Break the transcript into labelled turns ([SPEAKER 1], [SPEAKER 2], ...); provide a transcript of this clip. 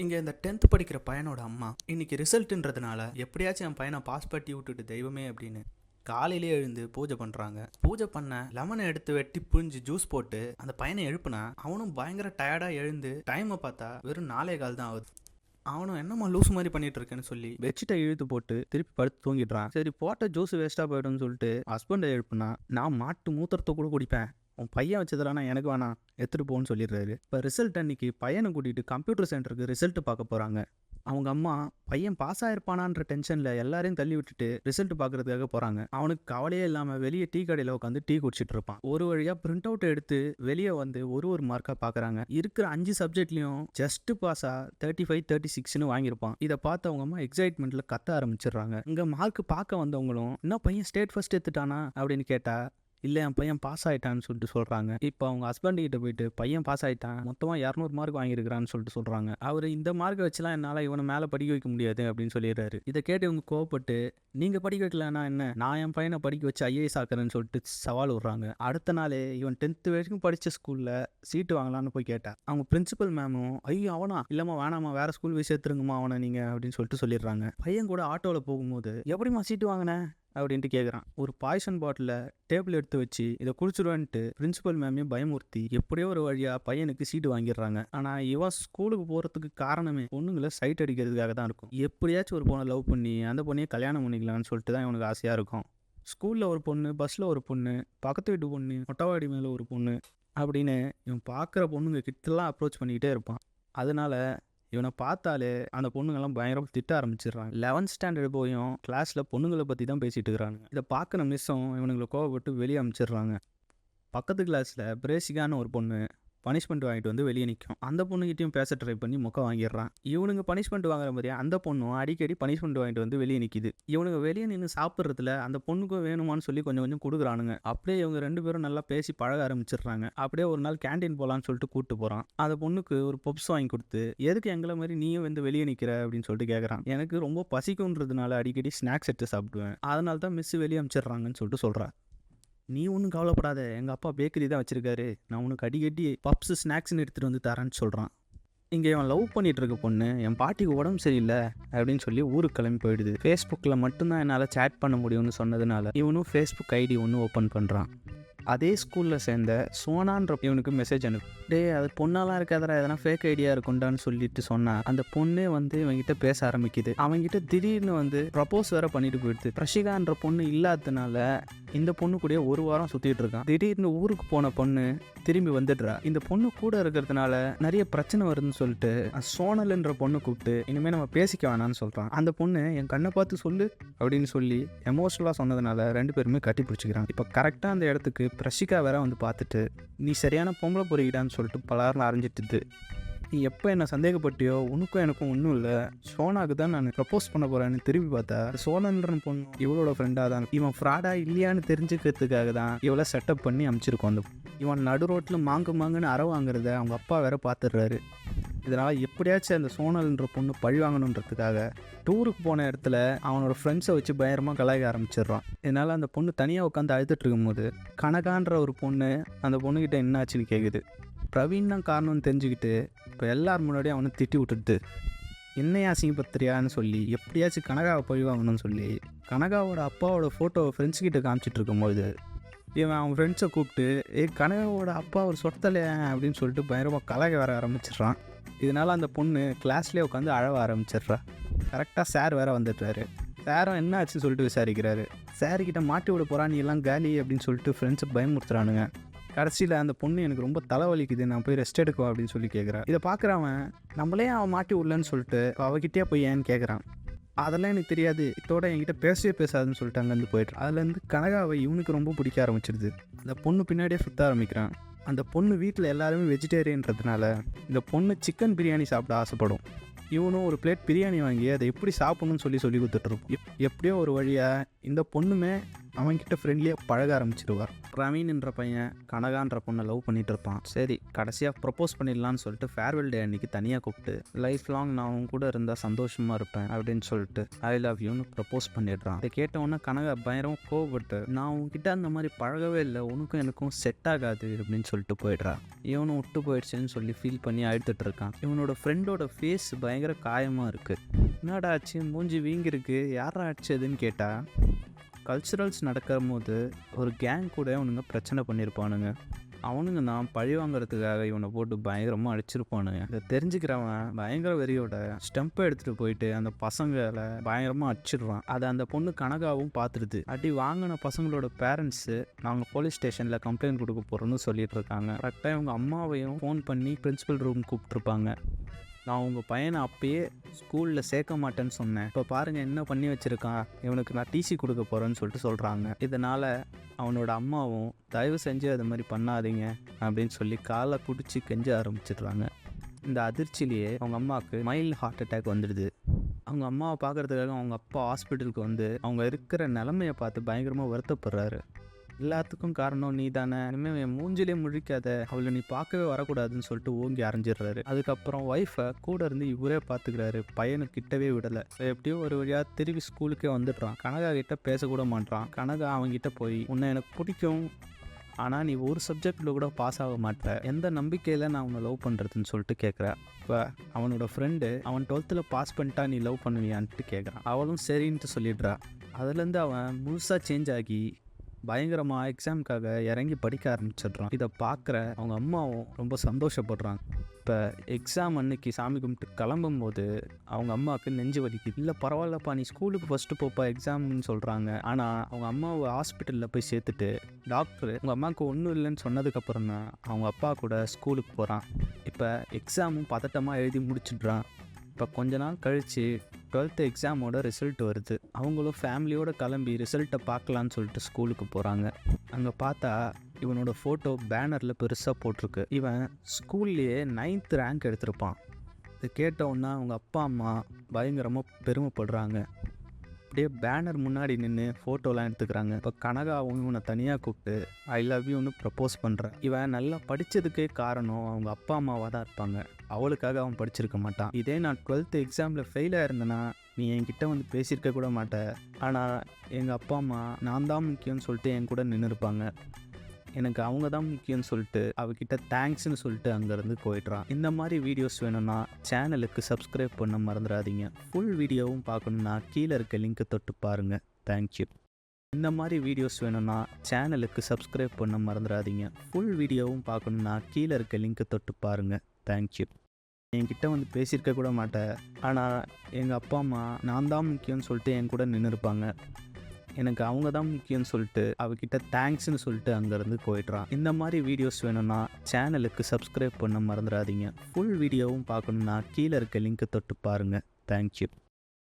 [SPEAKER 1] இங்கே இந்த 10th படிக்கிற பையனோட அம்மா இன்னைக்கு ரிசல்ட்டுன்றதுனால எப்படியாச்சும் என் பையனை பாஸ் பட்டி விட்டுட்டு தெய்வமே அப்படின்னு காலையிலே எழுந்து பூஜை பண்ணுறாங்க. பூஜை பண்ண லெமனை எடுத்து வெட்டி புழிஞ்சு ஜூஸ் போட்டு அந்த பையனை எழுப்புனா அவனும் பயங்கர டயர்டாக எழுந்து டைமை பார்த்தா வெறும் 4:15 தான் ஆகுது. அவனும் என்னம்மா லூஸ் மாதிரி பண்ணிட்டு இருக்கேன்னு சொல்லி பெட்ஷீட்டை இழுத்து போட்டு திருப்பி படுத்து தூங்கிடுறான். சரி போட்ட ஜூஸ் வேஸ்ட்டாக போய்டும்னு சொல்லிட்டு ஹஸ்பண்டை எழுப்புனா நான் மாட்டு மூத்திரத்தை கூட குடிப்பேன், உன் பையன் வச்சதுலானா எனக்கு வேணாம் எடுத்துகிட்டு போன்னு சொல்லிடுறாரு. இப்போ ரிசல்ட் அன்னைக்கு பையனை கூட்டிகிட்டு கம்ப்யூட்டர் சென்டருக்கு ரிசல்ட் பார்க்க போகிறாங்க. அவங்க அம்மா பையன் பாஸ் ஆயிருப்பானான்ற டென்ஷனில் எல்லாரையும் தள்ளி விட்டுட்டு ரிசல்ட் பார்க்கறதுக்காக போகிறாங்க. அவனுக்கு கவலையே இல்லாமல் வெளியே டீ கடையில் உட்காந்து டீ குடிச்சிட்டு இருப்பான். ஒரு வழியாக பிரிண்ட் அவுட் எடுத்து வெளியே வந்து ஒரு மார்க்காக பார்க்குறாங்க. இருக்கிற 5 சப்ஜெக்ட்லையும் ஜஸ்ட் பாஸாக 35, 36ன்னு வாங்கியிருப்பான். இதை பார்த்து அவங்க அம்மா எக்ஸைட்மெண்ட்டில் கத்த ஆரம்பிச்சிடுறாங்க. இங்கே மார்க் பார்க்க வந்தவங்களும் இன்னும் பையன் ஸ்டேட் ஃபர்ஸ்ட் எடுத்துட்டானா அப்படின்னு கேட்டால் இல்லை என் பையன் பாஸ் ஆகிட்டான்னு சொல்லிட்டு சொல்கிறாங்க. இப்போ அவங்க ஹஸ்பண்ட் கிட்ட போயிட்டு பையன் பாஸ் ஆகிட்டான், மொத்தமாக 200 மார்க் வாங்கியிருக்கிறான்னு சொல்லிட்டு சொல்கிறாங்க. அவர் இந்த மார்க்கை வச்சுலாம் என்னால் இவனை மேலே படிக்க வைக்க முடியாது அப்படின்னு சொல்லிடுறாரு. இதை கேட்டு இவங்க கோவப்பட்டு நீங்கள் படிக்க வைக்கலன்னா என்ன, நான் என் பையனை படிக்க வச்சு IAS ஆக்குறேன்னு சொல்லிட்டு சவால் விடுறாங்க. அடுத்த நாள் இவன் 10th வரைக்கும் படித்த ஸ்கூலில் சீட்டு வாங்கலான்னு போய் கேட்டா அவங்க பிரின்சிபல் மேமும் ஐயோ அவனா இல்லைம்மா வேணாமா வேறு ஸ்கூல் போய் சேர்த்துருங்கம்மா அவனை நீங்கள் அப்படின்னு சொல்லிட்டு சொல்லிடுறாங்க. பையன் கூட ஆட்டோவில் போகும்போது எப்படிம்மா சீட்டு வாங்கினேன் அப்படின்ட்டு கேட்குறான். ஒரு பாய்சன் பாட்டில் டேபிள் எடுத்து வச்சு இதை குடிச்சிடுவேன்ட்டு பிரின்சிபல் மேமையும் பயமுறுத்தி எப்படியோ ஒரு வழியாக பையனுக்கு சீட்டு வாங்கிடுறாங்க. ஆனால் இவன் ஸ்கூலுக்கு போகிறதுக்கு காரணமே பொண்ணுங்களை சைட் அடிக்கிறதுக்காக தான் இருக்கும். எப்படியாச்சும் ஒரு பொண்ணை லவ் பண்ணி அந்த பொண்ணையே கல்யாணம் பண்ணிக்கலாம்னு சொல்லிட்டு தான் இவனுக்கு ஆசையாக இருக்கும். ஸ்கூலில் ஒரு பொண்ணு, பஸ்ஸில் ஒரு பொண்ணு, பக்கத்து வீட்டு பொண்ணு, மொட்டைவாடி மேலே ஒரு பொண்ணு அப்படின்னு இவன் பார்க்குற பொண்ணுங்க கிட்டலாம் அப்ரோச் பண்ணிக்கிட்டே இருப்பான். அதனால இவனை பார்த்தாலே அந்த பொண்ணுங்கெல்லாம் பயங்கரமாக திட்ட ஆரம்பிச்சிடுறாங்க. 11th ஸ்டாண்டர்ட் போயும் கிளாஸில் பொண்ணுங்களை பற்றி தான் பேசிகிட்டு இருக்கிறாங்க. இதை பார்க்குற மிஸ்ஸும் இவனுங்களை கோவப்பட்டு வெளியே அனுப்பிச்சிடுறாங்க. பக்கத்து கிளாஸில் பிரேசிகான ஒரு பொண்ணு பனிஷ்மெண்ட் வாங்கிட்டு வந்து வெளியே நிற்கும். அந்த பொண்ணுகிட்டையும் பேச ட்ரை பண்ணி மொக்க வாங்கிடுறான். இவனுங்க பனிஷ்மெண்ட் வாங்குற மாதிரியே அந்த பொண்ணும் அடிக்கடி பனிஷ்மெண்ட் வாங்கிட்டு வந்து வெளியே நிற்கிது. இவனுங்க வெளியே நின்று சாப்பிட்றதுல அந்த பொண்ணுக்கும் வேணுமான்னு சொல்லி கொஞ்சம் கொஞ்சம் கொடுக்குறானுங்க. அப்படியே இவங்க 2 பேரும் நல்லா பேசி பழக ஆரம்பிச்சிடுறாங்க. அப்படியே ஒரு நாள் கேண்டீன் போகலான்னு சொல்லிட்டு கூப்பிட்டு போகிறான். அந்த பொண்ணுக்கு ஒரு பப்ஸ் வாங்கி கொடுத்து எதுக்கு எங்களை மாதிரி நீயும் வந்து வெளியே நிற்கிற அப்படின்னு சொல்லிட்டு கேட்குறான். எனக்கு ரொம்ப பசிக்கும்ன்றதுனால அடிக்கடி ஸ்நாக்ஸ் எடுத்து சாப்பிடுவேன், அதனால தான் மிஸ் வெளியே அனுப்பிச்சிடுறாங்கன்னு சொல்லிட்டு சொல்கிறான். நீ ஒன்றும் கவலைப்படாத, எங்கள் அப்பா பேக்கரி தான் வச்சுருக்காரு, நான் உனக்கு அடிக்கடி பப்ஸு ஸ்நாக்ஸ்ன்னு எடுத்துகிட்டு வந்து தரேன்னு சொல்கிறான். இங்கே இவன் லவ் பண்ணிகிட்டு இருக்க பொண்ணு என் பாட்டிக்கு உடம்பு சரியில்லை அப்படின்னு சொல்லி ஊருக்கு கிளம்பி போயிடுது. ஃபேஸ்புக்கில் மட்டும்தான் என்னால் சேட் பண்ண முடியும்னு சொன்னதுனால இவனும் ஃபேஸ்புக் ஐடி ஒன்று ஓப்பன் பண்ணுறான். அதே ஸ்கூலில் சேர்ந்த சோனான்ற இவனுக்கு மெசேஜ் அனுப்பு. அது பொண்ணாலாம் இருக்காதரா, எதனா ஃபேக் ஐடியா இருக்குண்டான்னு சொல்லிட்டு சொன்னா அந்த பொண்ணே வந்து இவங்கிட்ட பேச ஆரம்பிக்குது. அவங்கிட்ட திடீர்னு வந்து ப்ரப்போஸ் வேற பண்ணிட்டு போயிடுது. பிரஷிகான்ற பொண்ணு இல்லாததுனால இந்த பொண்ணு கூட ஒரு வாரம் சுற்றிட்டு இருக்கான். திடீர்னு ஊருக்கு போன பொண்ணு திரும்பி வந்துடுறா. இந்த பொண்ணு கூட இருக்கிறதுனால நிறைய பிரச்சனை வருதுன்னு சொல்லிட்டு சோனல்ன்ற பொண்ணு கூப்பிட்டு இனிமேல் நம்ம பேசிக்க வேணான்னு சொல்கிறான். அந்த பொண்ணு என் கண்ணை பார்த்து சொல்லு அப்படின்னு சொல்லி எமோஷனலாக சொன்னதுனால 2 பேருமே கட்டி பிடிச்சிக்கிறாங்க. இப்போ கரெக்டாக அந்த இடத்துக்கு பிரஷிகா வேற வந்து பார்த்துட்டு நீ சரியான பொம்பளை பொறிக்கிட்டான்னு சொல்லிட்டு பலரும் அறிஞ்சிட்டுது. நீ எப்போ என்ன சந்தேகப்பட்டியோ உனக்கும் எனக்கும் ஒன்றும் இல்லை, சோனாக்கு தான் நான் ப்ரப்போஸ் பண்ண போகிறேன்னு திரும்பி பார்த்தா சோனன்ற பொண்ணு இவளோட ஃப்ரெண்டாக தான். இவன் ஃப்ராடா இல்லையான்னு தெரிஞ்சுக்கிறதுக்காக தான் இவளை செட்டப் பண்ணி அனுப்பிச்சிருக்கோம். அந்த இவன் நடு ரோட்டில் மாங்குன்னு அற வாங்குறத அவங்க அப்பா வேற பார்த்துடுறாரு. இதனால் எப்படியாச்சும் அந்த சோனல்ன்ற பொண்ணு பழி வாங்கணுன்றதுக்காக டூருக்கு போன இடத்துல அவனோட ஃப்ரெண்ட்ஸை வச்சு பயங்கரமாக கலாய்க்க ஆரம்பிச்சிடுறான். இதனால் அந்த பொண்ணு தனியாக உட்காந்து அழுதுட்டு இருக்கும்போது கனகான்ற ஒரு பொண்ணு அந்த பொண்ணுக்கிட்ட என்ன ஆச்சுன்னு கேட்குது. பிரவீன் தான் காரணம்னு தெரிஞ்சுக்கிட்டு இப்போ எல்லாரும் முன்னாடியும் அவனை திட்டி விட்டுட்டு என்னையா அசிங்கப்படுத்துறியான்னு சொல்லி எப்படியாச்சும் கனகாவை பழி வாங்கணும்னு சொல்லி கனகாவோட அப்பாவோட ஃபோட்டோவை ஃப்ரெண்ட்ஸ்கிட்ட காமிச்சிட்டு இருக்கும்போது இவன் அவன் ஃப்ரெண்ட்ஸை கூப்பிட்டு கனகாவோட அப்பா ஒரு சொத்தலையா அப்படின்னு சொல்லிட்டு பயங்கரமாக கலாய்க்க வர ஆரம்பிச்சிடுறான். இதனால் அந்த பொண்ணு கிளாஸ்லேயே உட்காந்து அழவ ஆரம்பிச்சிடுறா. கரெக்டாக சார் வேறு வந்துடுறாரு. சாரும் என்ன ஆச்சுன்னு சொல்லிட்டு விசாரிக்கிறாரு. சார்கிட்ட மாட்டி விட போகிறான், நீ எல்லாம் காலி அப்படின்னு சொல்லிட்டு ஃப்ரெண்ட்ஸை பயமுறுத்துறானுங்க. கடைசியில் அந்த பொண்ணு எனக்கு ரொம்ப தலைவலிக்குது, நான் போய் ரெஸ்ட் எடுக்குவா அப்படின்னு சொல்லி கேட்குறான். இதை பார்க்குறவன் நம்மளே அவன் மாட்டி விடலன்னு சொல்லிட்டு அவகிட்டே போய் ஏன்னு கேட்குறான். அதெல்லாம் எனக்கு தெரியாது, இதோட என்கிட்ட பேசவே பேசாதுன்னு சொல்லிட்டு அங்கேருந்து போய்ட்டு அதுலேருந்து கனகாவை இவனுக்கு ரொம்ப பிடிக்க ஆரம்பிச்சிடுது. அந்த பொண்ணு பின்னாடியே சுற்ற ஆரம்பிக்கிறான். அந்த பொண்ணு வீட்டில் எல்லாருமே வெஜிடேரியன்றதுனால இந்த பொண்ணு சிக்கன் பிரியாணி சாப்பிட ஆசைப்படும். இவனும் ஒரு பிளேட் பிரியாணி வாங்கி அதை எப்படி சாப்பிடணும்னு சொல்லி கொடுத்துட்ருப்போம். எப்படியோ ஒரு வழியாக இந்த பொண்ணுமே அவன்கிட்ட ஃப்ரெண்ட்லியாக பழக ஆரம்பிச்சிடுவார். பிரவீன்ன்ற பையன் கனகான்ற பொண்ணை லவ் பண்ணிட்டு இருப்பான். சரி கடைசியாக ப்ரப்போஸ் பண்ணிடலான்னு சொல்லிட்டு ஃபேர்வெல் டே அன்னைக்கு தனியாக கூப்பிட்டு லைஃப் லாங் நான் அவன் கூட இருந்தால் சந்தோஷமாக இருப்பேன் அப்படின்னு சொல்லிட்டு ஐ லவ் யூன்னு ப்ரப்போஸ் பண்ணிடுறான். இதை கேட்டவொன்னே கனகா பயங்கரம் கோவப்பட்டு நான் உன்கிட்ட அந்த மாதிரி பழகவே இல்லை, உனக்கும் எனக்கும் செட் ஆகாது அப்படின்னு சொல்லிட்டு போயிடுறா. இவனும் விட்டு போயிடுச்சுன்னு சொல்லி ஃபீல் பண்ணி அழுத்துட்டு இருக்கான். இவனோட ஃப்ரெண்டோட ஃபேஸ் பயங்கர காயமாக இருக்குது. என்னடா ஆச்சு, மூஞ்சி வீங்கிருக்கு, யாரா ஆச்சுதுன்னு கேட்டா கல்ச்சுரல்ஸ் நடக்கிற போது ஒரு கேங் கூட அவனுங்க பிரச்சனை பண்ணியிருப்பானுங்க. அவனுங்க நான் பழி வாங்குறதுக்காக இவனை போட்டு பயங்கரமாக அடிச்சிருப்பானுங்க. இதை தெரிஞ்சுக்கிறவன் பயங்கர வெறியோட ஸ்டெம்பை எடுத்துகிட்டு போயிட்டு அந்த பசங்களை பயங்கரமாக அடிச்சிடுறான். அதை அந்த பொண்ணு கனகாவும் பார்த்துருது. அடி வாங்கின பசங்களோட பேரண்ட்ஸு நாங்கள் போலீஸ் ஸ்டேஷனில் கம்ப்ளைண்ட் கொடுக்க போகிறோன்னு சொல்லிட்டு இருக்காங்க. கரெக்டாக இவங்க அம்மாவையும் ஃபோன் பண்ணி பிரின்சிபல் ரூம் கூப்பிட்ருப்பாங்க. நான் உங்கள் பையனை அப்பயே ஸ்கூலில் சேர்க்க மாட்டேன்னு சொன்னேன், இப்போ பாருங்கள் என்ன பண்ணி வச்சுருக்கான், இவனுக்கு நான் டிசி கொடுக்க போகிறேன்னு சொல்லிட்டு சொல்கிறாங்க. இதனால் அவனோட அம்மாவும் தயவு செஞ்சு அது மாதிரி பண்ணாதீங்க அப்படின்னு சொல்லி காலை பிடிச்சி கெஞ்ச ஆரம்பிச்சிடுறாங்க. இந்த அதிர்ச்சியிலேயே அவங்க அம்மாவுக்கு மைல்டு ஹார்ட் அட்டாக் வந்துடுது. அவங்க அம்மாவை பார்க்குறதுக்காக அவங்க அப்பா ஹாஸ்பிட்டலுக்கு வந்து அவங்க இருக்கிற நிலமையை பார்த்து பயங்கரமாக வருத்தப்படுறாரு. எல்லாத்துக்கும் காரணம் நீ தானே, இனிமேல் என் மூஞ்சிலே முழிக்காத, அவளை நீ பார்க்கவே வரக்கூடாதுன்னு சொல்லிட்டு ஓங்கி அரைஞ்சிடுறாரு. அதுக்கப்புறம் ஒய்ஃபை கூட இருந்து இவரே பார்த்துக்கிறாரு, பையனுக்கு கிட்டவே விடலை. எப்படியோ ஒரு வழியாக திரும்பி ஸ்கூலுக்கே வந்துடுறான். கனகா கிட்ட பேசக்கூட மாட்டான். கனகா அவங்ககிட்ட போய் உன்னை எனக்கு பிடிக்கும், ஆனால் நீ ஒரு சப்ஜெக்டில் கூட பாஸ் ஆக மாட்டேற, எந்த நம்பிக்கையில் நான் அவனை லவ் பண்ணுறதுன்னு சொல்லிட்டு கேட்குறா. இப்போ அவனோட ஃப்ரெண்டு அவன் 12th பாஸ் பண்ணிட்டா நீ லவ் பண்ணுவியான்ட்டு கேட்குறான். அவளும் சரின்ட்டு சொல்லிடுறா. அதுலேருந்து அவன் முழுசாக சேஞ்ச் ஆகி பயங்கரமாக எக்ஸாமுக்காக இறங்கி படிக்க ஆரம்பிச்சிடுறான். இதை பார்க்குற அவங்க அம்மாவும் ரொம்ப சந்தோஷப்படுறாங்க. இப்போ எக்ஸாம் அன்னைக்கு சாமி கும்பிட்டு கிளம்பும்போது அவங்க அம்மாவுக்கு நெஞ்சு வலிக்குது. இல்லை பரவாயில்லப்பா, நீ ஸ்கூலுக்கு ஃபஸ்ட்டு போப்பா எக்ஸாம்னு சொல்கிறாங்க. ஆனால் அவங்க அம்மாவை ஹாஸ்பிட்டலில் போய் சேர்த்துட்டு டாக்டர் உங்கள் அம்மாவுக்கு ஒன்றும் இல்லைன்னு சொன்னதுக்கப்புறம் தான் அவங்க அப்பா கூட ஸ்கூலுக்கு போகிறான். இப்போ எக்ஸாமும் பதட்டமாக எழுதி முடிச்சிடுறான். இப்போ கொஞ்ச நாள் கழித்து 12th எக்ஸாமோட ரிசல்ட் வருது. அவங்களும் ஃபேமிலியோடு கிளம்பி ரிசல்ட்டை பார்க்கலான்னு சொல்லிட்டு ஸ்கூலுக்கு போகிறாங்க. அங்கே பார்த்தா இவனோட ஃபோட்டோ பேனரில் பெருசாக போட்டிருக்கு. இவன் ஸ்கூல்லையே 9th ரேங்க் எடுத்திருப்பான். இது கேட்டவுடனே அவங்க அப்பா அம்மா பயங்கரமாக பெருமைப்படுறாங்க. அப்படியே பேனர் முன்னாடி நின்று ஃபோட்டோலாம் எடுத்துக்கிறாங்க. இப்போ கனகாவும் இவனை தனியாக கூப்பிட்டு ஐ லவ் யூன்னு ப்ரப்போஸ் பண்ணுறான். இவன் நல்லா படித்ததுக்கே காரணம் அவங்க அப்பா அம்மாவாக தான் இருப்பாங்க, அவளுக்காக அவன் படிச்சிருக்க மாட்டான். இதே நான் 12th எக்ஸாமில் ஃபெயிலாக இருந்தேன்னா நீ என்கிட்ட வந்து பேசியிருக்க கூட மாட்டேன். ஆனால் எங்கள் அப்பா அம்மா நான் தான் முக்கியம்னு சொல்லிட்டு என் கூட நின்று இருப்பாங்க, எனக்கு அவங்க தான் முக்கியம்னு சொல்லிட்டு அவகிட்ட தேங்க்ஸ்னு சொல்லிட்டு அங்கேருந்து போயிடுறான். இந்த மாதிரி வீடியோஸ் வேணும்னா சேனலுக்கு சப்ஸ்கிரைப் பண்ண மறந்துடாதீங்க. ஃபுல் வீடியோவும் பார்க்கணுன்னா கீழே இருக்க லிங்க்கை தொட்டு பாருங்கள். தேங்க்யூ. இந்த மாதிரி வீடியோஸ் வேணும்னா சேனலுக்கு சப்ஸ்கிரைப் பண்ண மறந்துடாதீங்க. ஃபுல் வீடியோவும் பார்க்கணுன்னா கீழே இருக்க லிங்க்கை தொட்டு பாருங்கள். தேங்க்யூ. என்கிட்ட வந்து பேசியிருக்க கூட மாட்டேன். ஆனால் எங்கள் அப்பா அம்மா நான் தான் முக்கியம்னு சொல்லிட்டு என் கூட நின்று இருப்பாங்க, எனக்கு அவங்க தான் முக்கியம்னு சொல்லிட்டு அவகிட்ட தேங்க்ஸ்னு சொல்லிட்டு அங்கேருந்து போயிடுறான். இந்த மாதிரி வீடியோஸ் வேணும்னா சேனலுக்கு சப்ஸ்கிரைப் பண்ண மறந்துடாதீங்க. ஃபுல் வீடியோவும் பார்க்கணுன்னா கீழே இருக்க லிங்க்கை தொட்டு பாருங்கள். தேங்க்யூ.